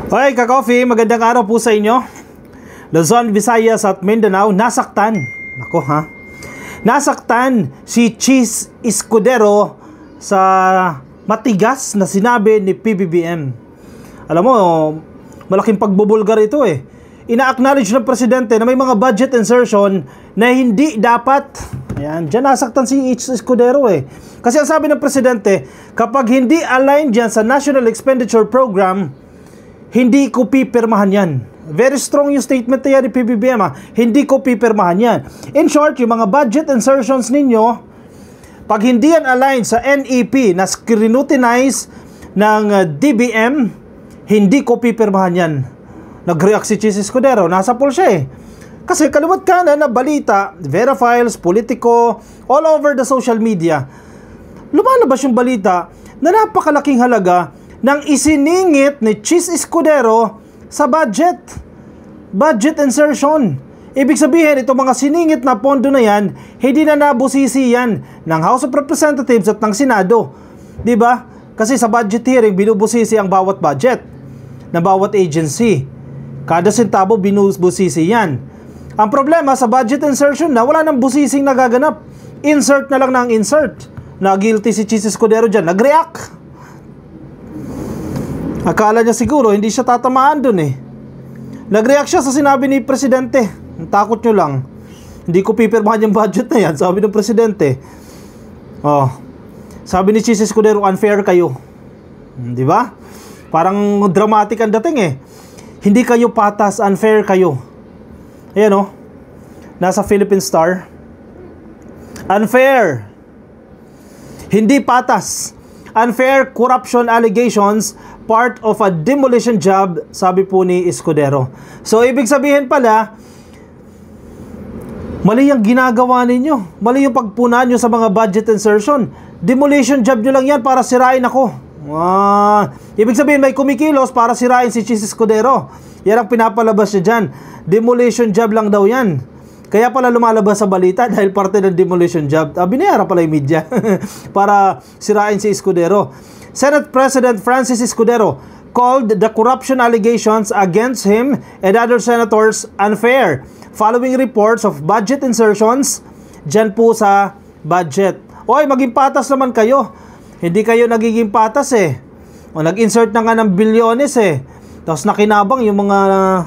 Hoy, ka-coffee, magandang araw po sa inyo. Luzon, Visayas at Mindanao, nasaktan. Nako ha. Nasaktan si Chis Escudero sa matigas na sinabi ni PBBM. Alam mo, malaking pagbubulgar ito eh. Ina-acknowledge ng presidente na may mga budget insertion na hindi dapat. Ayan, dyan nasaktan si Chis Escudero eh. Kasi ang sabi ng presidente, kapag hindi aligned dyan sa National Expenditure Program, hindi ko pipirmahan yan. Very strong yung statement na yan ni PBBM ha. Hindi ko pipirmahan yan. In short, yung mga budget insertions ninyo, pag hindi yan aligned sa NEP na scrutinize ng DBM, hindi ko pipirmahan yan. Nag-react si Chis Escudero. Nasa poll siya eh. Kasi kaliwat kanan na balita, Vera Files, Politico, all over the social media, lumalabas yung balita na napakalaking halaga nang isiningit ni Chis Escudero sa budget insertion. Ibig sabihin, itong mga siningit na pondo na yan, hindi na nabusisi yan ng House of Representatives at ng Senado. Diba? Kasi sa budget hearing, binubusisi ang bawat budget ng bawat agency. Kada sentabo, binubusisi yan. Ang problema sa budget insertion na wala nang busising nagaganap. Insert na lang ng insert. Na guilty si Chis Escudero dyan. Nag-react. Akala niya siguro hindi siya tatamaan dun eh. Nag-react siya sa sinabi ni presidente. Takot nyo lang. Hindi ko pipirmahan yung budget na yan, sabi ng presidente. Oh. Sabi ni Chis Escudero, unfair kayo. Di ba? Parang dramatic ang dating eh. Hindi kayo patas, unfair kayo. Ayan oh. Nasa Philippine Star. Unfair. Hindi patas. Unfair corruption allegations, part of a demolition job, sabi po ni Escudero. So, ibig sabihin pala, mali yung ginagawa ninyo. Mali yung pagpuna nyo sa mga budget insertion. Demolition job nyo lang yan para sirain ako. Ibig sabihin, may kumikilos para sirain si Chis Escudero. Yan ang pinapalabas niya dyan. Demolition job lang daw yan. Kaya pala lumalabas sa balita dahil parte ng demolition job. Binayara pala yung media para sirain si Escudero. Senate President Francis Escudero called the corruption allegations against him and other senators unfair following reports of budget insertions dyan po sa budget. Oy, maging patas naman kayo. Hindi kayo nagiging patas eh. O, nag-insert na nga ng bilyones eh. Tapos nakinabang yung mga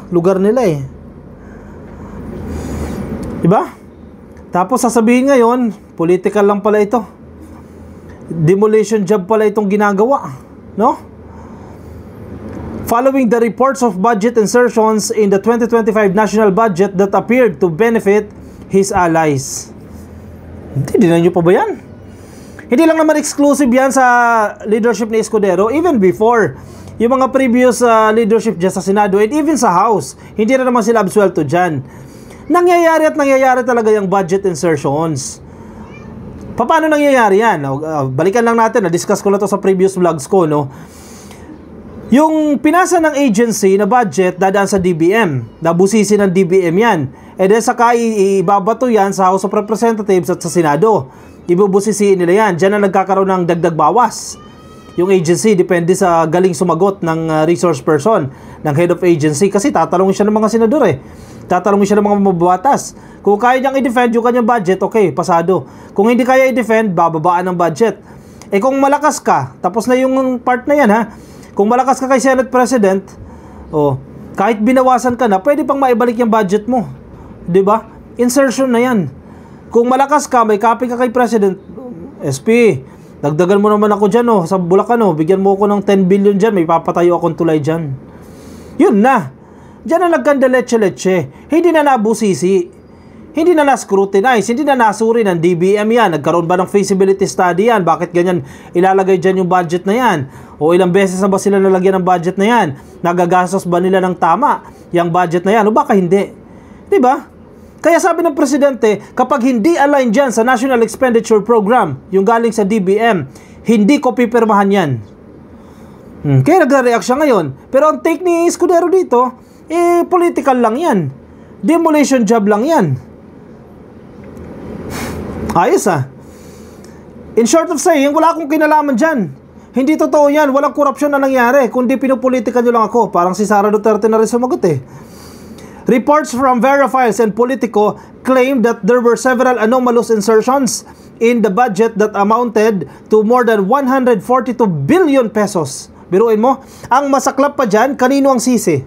lugar nila eh. Diba? Tapos sasabihin ngayon, political lang pala ito. Demolition job pala itong ginagawa. No? Following the reports of budget insertions in the 2025 national budget that appeared to benefit his allies. Hindi na nyo pa ba yan? Hindi lang naman exclusive yan sa leadership ni Escudero. Even before, yung mga previous leadership dyan sa Senado and even sa House, hindi na naman sila absuelto dyan. Nangyayari at nangyayari talaga yung budget insertions. Paano nangyayari yan? Balikan lang natin, na-discuss ko na to sa previous vlogs ko, no? Yung pinasa ng agency na budget dadaan sa DBM, nabusisi ng DBM yan. E then saka ibabato yan sa House of Representatives at sa Senado. Ibubusisiin nila yan. Diyan na nagkakaroon ng dagdag bawas. Yung agency, depende sa galing sumagot ng resource person, ng head of agency. Kasi tatalungin siya ng mga senador eh. Tatalungin siya ng mga mababatas. Kung kaya niyang i-defend yung kanyang budget, okay, pasado. Kung hindi kaya i-defend, bababaan ng budget. Eh kung malakas ka, tapos na yung part na yan ha, kung malakas ka kay Senate President, kahit binawasan ka na, pwede pang maibalik yung budget mo. Diba? Insertion na yan. Kung malakas ka, may copy ka kay President, SP, dagdagan mo naman ako dyan sa Bulacan bigyan mo ako ng 10 billion dyan, may papatayo akong tulay dyan. Yun na. Diyan na nagkanda leche-leche. Hindi na nabusisi. Hindi na na-scrutinize. Hindi na nasuri ng DBM yan. Nagkaroon ba ng feasibility study yan? Bakit ganyan ilalagay dyan yung budget na yan? O ilang beses na ba sila nalagyan ng budget na yan? Nagagastos ba nila ng tama yung budget na yan? O baka hindi? Diba? Kaya sabi ng presidente, kapag hindi align dyan sa National Expenditure Program, yung galing sa DBM, hindi ko pipirmahan yan. Kaya nagre-react siya ngayon. Pero ang take ni Escudero dito, political lang yan. Demolition job lang yan. Ayos In short of saying, wala akong kinalaman dyan. Hindi totoo yan. Walang korupsyon na nangyari. Kundi pinupolitika nyo lang ako. Parang si Sara Duterte na rin sumagot eh. Reports from Verifiles and Politico claim that there were several anomalous insertions in the budget that amounted to more than 142 billion pesos. Biruin mo, ang masaklap pa dyan, kanino ang sisi?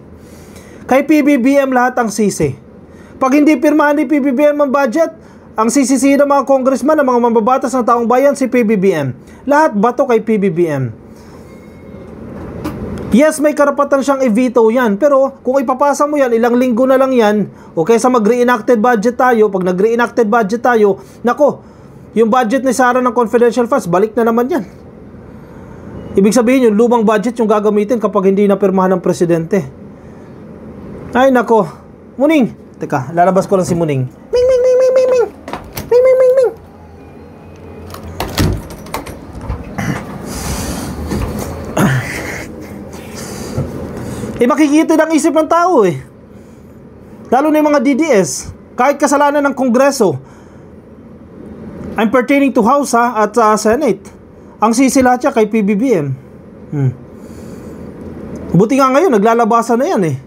Kay PBBM lahat ang sisi. Pag hindi pirmahan ni PBBM ang budget, ang sisisihin ng mga congressman, ng mga mambabatas ng taong bayan, si PBBM. Lahat bato kay PBBM. Yes, may karapatan siyang i-veto yan. Pero kung ipapasa mo yan, ilang linggo na lang yan, o kaysa mag-reenacted budget tayo, pag nag-reenacted budget tayo, nako, yung budget ni Sara ng confidential funds, balik na naman yan. Ibig sabihin, yung lumang budget yung gagamitin kapag hindi na pirmahan ng presidente. Ay, nako. Muning. Teka, lalabas ko lang si Muning. Ming, ming, ming, ming, ming, ming. Ming, ming, ming, ming. Makikita ng isip ng tao eh. Lalo na yung mga DDS. Kahit kasalanan ng Kongreso, I'm pertaining to House at Senate. Ang sisila siya kay PBBM. Buti nga ngayon, naglalabasan na yan eh.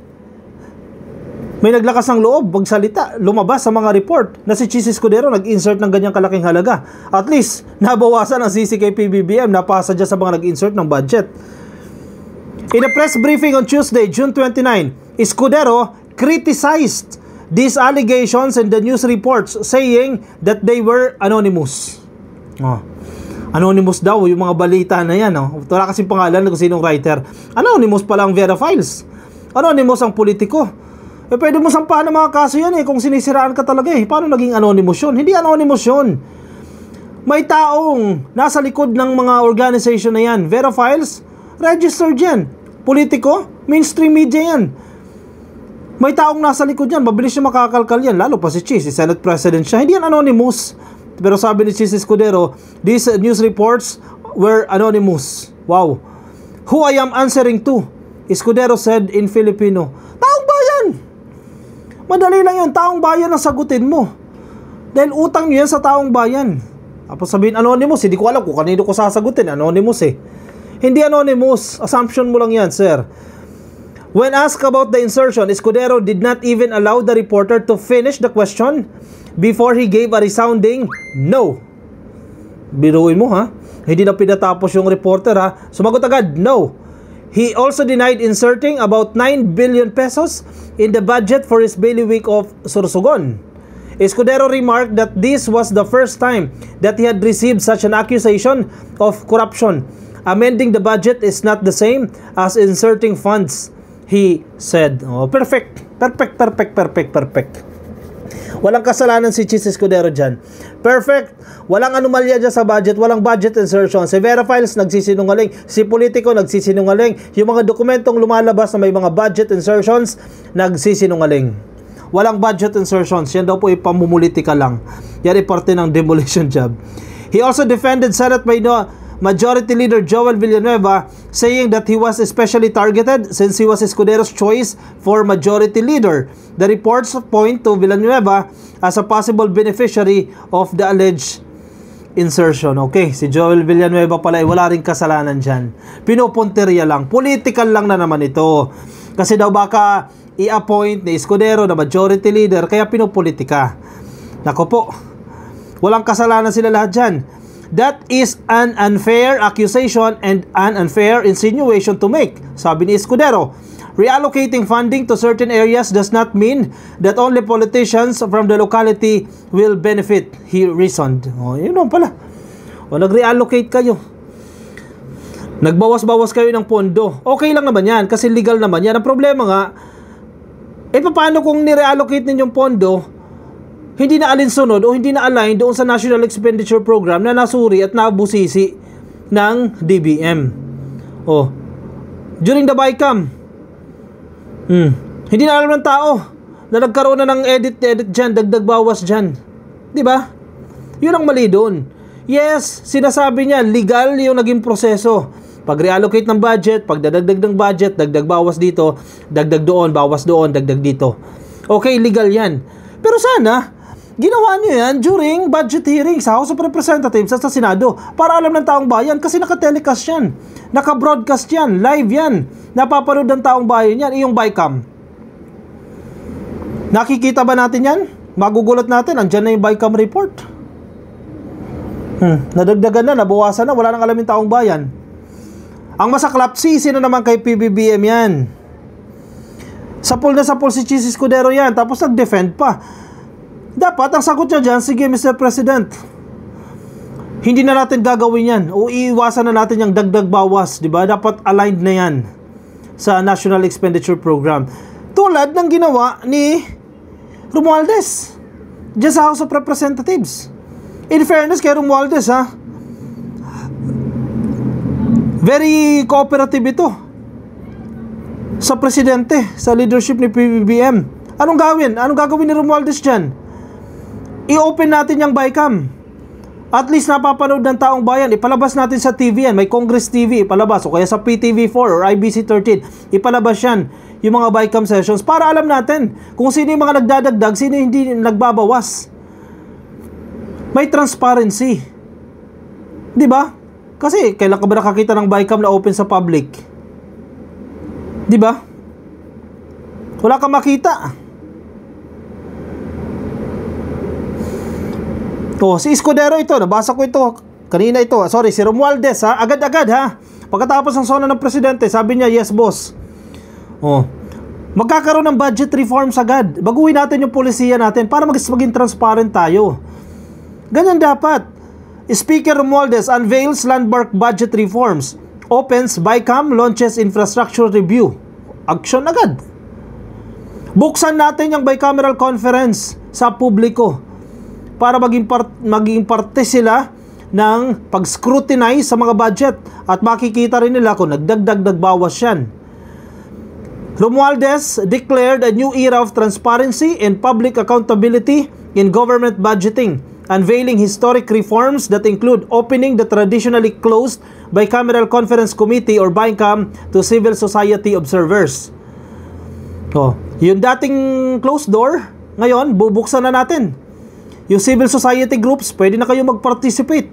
May naglakas ng loob, magsalita, lumabas sa mga report na si Chis Escudero nag-insert ng ganyang kalaking halaga. At least, nabawasan ang sisi kay PBBM, napasa dyan sa mga nag-insert ng budget. In a press briefing on Tuesday, June 29, Escudero criticized these allegations and the news reports, saying that they were anonymous. Anonymous daw yung mga balita na yan. Wala kasing pangalan kung sinong writer. Anonymous pala ang Verifiles. Anonymous ang politiko. Pwede mo sampahan ng mga kaso yan kung sinisiraan ka talaga eh. Paano naging anonymous yun? Hindi anonymous yun. May taong nasa likod ng mga organization na yan. Verifiles, registered yan. Politiko, mainstream media yan. May taong nasa likod yan. Mabilis siya makakalkal yan. Lalo pa si Chis, si Senate President siya. Hindi yan anonymous. Pero sabi ni Chis Escudero, these news reports were anonymous. Wow. Who I am answering to? Escudero said in Filipino. Taong bayan! Madali lang yun. Taong bayan ang sagutin mo. Dahil utang nyo yan sa taong bayan. Tapos sabihin anonymous. Hindi ko alam kung kanino ko sasagutin. Anonymous eh. Hindi anonymous. Assumption mo lang yan, sir. When asked about the insertion, Escudero did not even allow the reporter to finish the question before he gave a resounding no. Biruin mo ha. Hindi na pinatapos yung reporter ha. Sumagot agad, no. He also denied inserting about 9 billion pesos in the budget for his bailiwick of Sorsogon. Escudero remarked that this was the first time that he had received such an accusation of corruption. Amending the budget is not the same as inserting funds, he said. Oh, perfect. Walang kasalanan si Chis Escudero dyan. Perfect. Walang anomalya dyan sa budget. Walang budget insertion. Si Verifiles nagsisinungaling. Si Politico nagsisinungaling. Yung mga dokumentong lumalabas na may mga budget insertions, nagsisinungaling. Walang budget insertions. Yan daw po ipamumulitika lang. Yan ay parte ng demolition job. He also defended Senate Majority Leader Joel Villanueva, saying that he was especially targeted since he was Escudero's choice for Majority Leader. The reports point to Villanueva as a possible beneficiary of the alleged insertion. Okay, si Joel Villanueva pala ay wala rin kasalanan dyan. Pinupunteriya lang. Political lang na naman ito. Kasi daw baka i-appoint ni Escudero na Majority Leader, kaya pinupolitika. Nako po, walang kasalanan sila lahat dyan. That is an unfair accusation and an unfair insinuation to make, sabi ni Escudero. Reallocating funding to certain areas does not mean that only politicians from the locality will benefit, he reasoned. Yun naman pala. Nag-reallocate kayo. Nagbawas-bawas kayo ng pondo. Okay lang naman yan, kasi legal naman yan. Ang problema nga, paano kung ni-reallocate ninyong pondo, hindi na alinsunod o hindi na align doon sa National Expenditure Program na nasuri at nabusisi ng DBM. During the BICAM, hindi na alam ng tao na nagkaroon na ng edit dyan, dagdag bawas dyan. Diba? Yun ang mali doon. Yes, sinasabi niya, legal yung naging proseso. Pag-reallocate ng budget, pagdadagdag ng budget, dagdag bawas dito, dagdag doon, bawas doon, dagdag dito. Okay, legal yan. Pero sana, Ginawa nyo yan during budget hearing sa House of Representatives at sa Senado para alam ng taong bayan kasi naka-telecast yan, naka-broadcast yan, live yan, napapanood ng taong bayan yan, iyong BICAM. Nakikita ba natin yan? Magugulat natin, andyan na yung BICAM report. Nadagdagan na, nabawasan na, wala nang alam yung taong bayan. Ang masaklap, sisi na naman kay PBBM yan. Sapul na sapul si Chis Escudero yan, tapos nag-defend pa. Dapat ang sagot niya dyan, sige Mr. President, hindi na natin gagawin yan o iiwasan na natin yung dagdag bawas, di ba? Dapat aligned na yan sa National Expenditure Program. Tulad ng ginawa ni Romualdez dyan sa House of Representatives. In fairness kay Romualdez, ha, very cooperative ito sa presidente, sa leadership ni PBBM. Anong gawin? Anong gagawin ni Romualdez dyan? I-open natin yung BICAM. At least napapanood ng taong bayan. Ipalabas natin sa TV yan. May Congress TV ipalabas. O kaya sa PTV4 or IBC13. Ipalabas yan. Yung mga BICAM sessions. Para alam natin kung sino yung mga nagdadagdag, sino yung hindi nagbabawas. May transparency. Diba? Kasi kailan ka ba nakakita ng BICAM na open sa public? Diba? Wala kang makita. Si Escudero ito, nabasa ko ito kanina ito, sorry, si Romualdez, ha, agad-agad, ha, pagkatapos ng sona ng presidente, sabi niya, yes boss, magkakaroon ng budget reforms agad, baguhin natin yung polisiya natin para maging transparent tayo. Ganyan dapat. Speaker Romualdez unveils landmark budget reforms, opens BICAM, launches infrastructure review. Action agad. Buksan natin yung bicameral conference sa publiko para maging parte sila ng pag-scrutinize sa mga budget at makikita rin nila kung nagbawas yan. Romualdez declared a new era of transparency and public accountability in government budgeting, unveiling historic reforms that include opening the traditionally closed Bicameral Conference Committee or BICAM to civil society observers. Yung dating closed door, ngayon bubuksan na natin. Yung civil society groups, pwede na kayo mag-participate.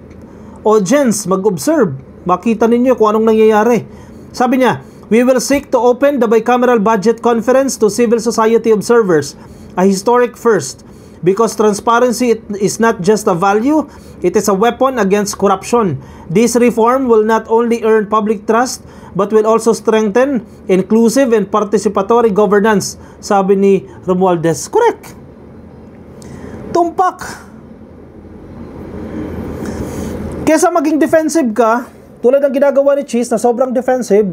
Audience, mag-observe. Makita ninyo kung anong nangyayari. Sabi niya, we will seek to open the bicameral budget conference to civil society observers, a historic first, because transparency is not just a value, it is a weapon against corruption. This reform will not only earn public trust, but will also strengthen inclusive and participatory governance, sabi ni Romualdez. Correct. Tumpak. Kesa maging defensive ka, tulad ng ginagawa ni Cheese na sobrang defensive,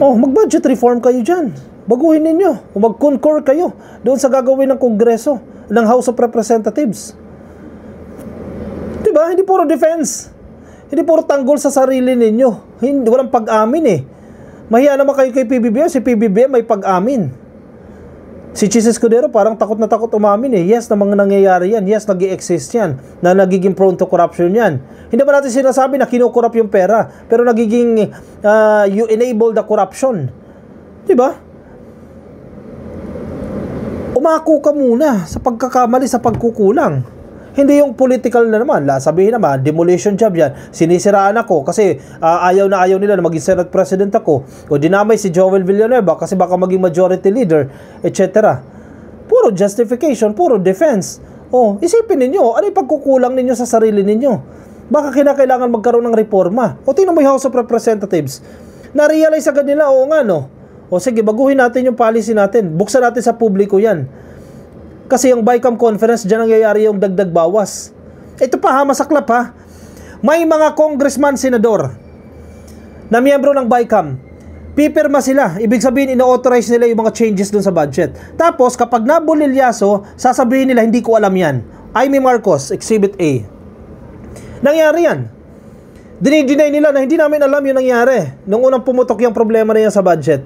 mag-budget reform kayo dyan. Baguhin ninyo. O mag-concur kayo doon sa gagawin ng Kongreso, ng House of Representatives. Diba? Hindi puro defense. Hindi puro tanggol sa sarili ninyo. Walang pag-amin eh. Mahiya naman kayo kay PBBM. Si PBBM may pag-amin. Si Chis Escudero parang takot na takot umamin eh. Yes, na mga nangyayari yan. Yes, nag-i-exist yan. Na nagiging prone to corruption yan. Hindi ba natin sinasabi na kinukorrupt yung pera, pero nagiging you enable the corruption. Diba? Umako ka muna sa pagkakamali, sa pagkukulang. Hindi yung political na naman. Sabihin naman, demolition job yan. Sinisiraan ako kasi ayaw na ayaw nila na maging Senate President ako. O dinamay si Joel Villanueva kasi baka maging majority leader, etc. Puro justification, puro defense. Isipin ninyo, ano yung pagkukulang ninyo sa sarili ninyo? Baka kinakailangan magkaroon ng reforma. Tingnan mo yung House of Representatives. Na-realize agad nila, sige, baguhin natin yung policy natin. Buksan natin sa publiko yan. Kasi yung BICAM conference, dyan nangyayari yung dagdag bawas. Ito pa masaklap ha. May mga congressman, senador na miyembro ng BICAM. Pipirma sila. Ibig sabihin, ino-authorize nila yung mga changes dun sa budget. Tapos, kapag nabulilyaso, sasabihin nila, hindi ko alam yan. Amy Marcos, Exhibit A. Nangyari yan. Dinideny nila na hindi namin alam yung nangyari. Nung unang pumutok yung problema na yan sa budget.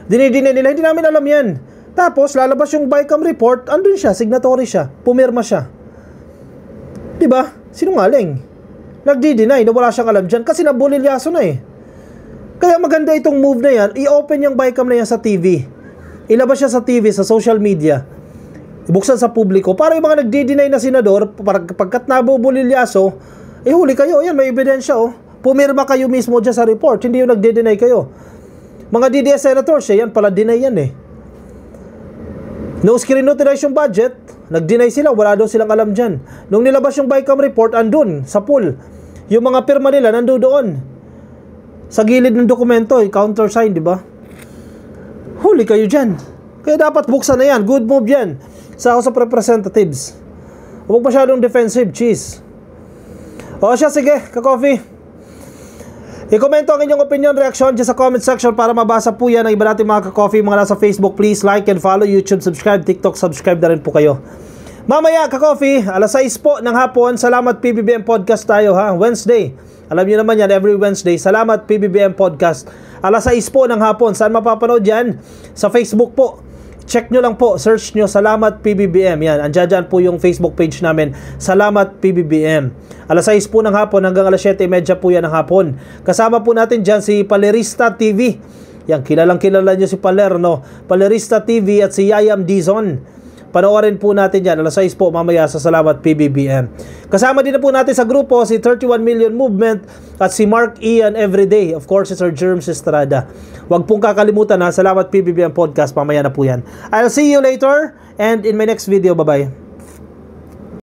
Dinideny nila, hindi namin alam yan. Tapos, lalabas yung BICAM report, andun siya, signatory siya, pumirma siya. Diba? Sinungaling. Nagdi-deny na wala siyang alam dyan kasi nabulilyaso na eh. Kaya maganda itong move na yan, i-open yung BICAM na yan sa TV. Ilabas siya sa TV, sa social media. ibuksan sa publiko para yung mga nagdi-deny na senador, pagkat nabubulilyaso, huli kayo, yan, may ebidensya, pumirma kayo mismo dyan sa report, hindi yung nagdi-deny kayo. Mga DDS senators, yan pala deny yan Nung scrutinize yung budget, nag-deny sila, wala daw silang alam dyan. Nung nilabas yung BICAM report, andun, sa pool. Yung mga pirma nila, nandun doon. Sa gilid ng dokumento, countersign, di ba? Huli kayo dyan. Kaya dapat buksan na yan. Good move yan sa House of Representatives. Huwag masyadong defensive, cheese. O siya, sige, ka-coffee. I-komento ang inyong opinion, reaction dyan sa comment section para mabasa po yan ng iba natin mga ka-coffee. Mga nasa Facebook, please like and follow, YouTube, subscribe, TikTok, subscribe na rin po kayo. Mamaya, ka-coffee, alas 6 po ng hapon. Salamat PBBM Podcast tayo ha, Wednesday. Alam niyo naman yan, every Wednesday. Salamat PBBM Podcast. Alas 6 po ng hapon. Saan mapapanood yan? Sa Facebook po. Check nyo lang po, search nyo Salamat PBBM. Yan, andyan po yung Facebook page namin, Salamat PBBM. Alas 6 po ng hapon hanggang alas 7:30 po yan ng hapon. Kasama po natin dyan si Palerista TV. Yan, kilalang kilala nyo si Paler, no? Palerista TV at si Yayam Dizon. Panoorin po natin yan, alas 6 po mamaya sa Salamat PBBM. Kasama din na po natin sa grupo si 31 Million Movement at si Mark Ian Everyday. Of course, si Sir Germs Estrada. Huwag pong kakalimutan ha, Salamat PBBM Podcast, mamaya na po yan. I'll see you later and in my next video. Bye-bye.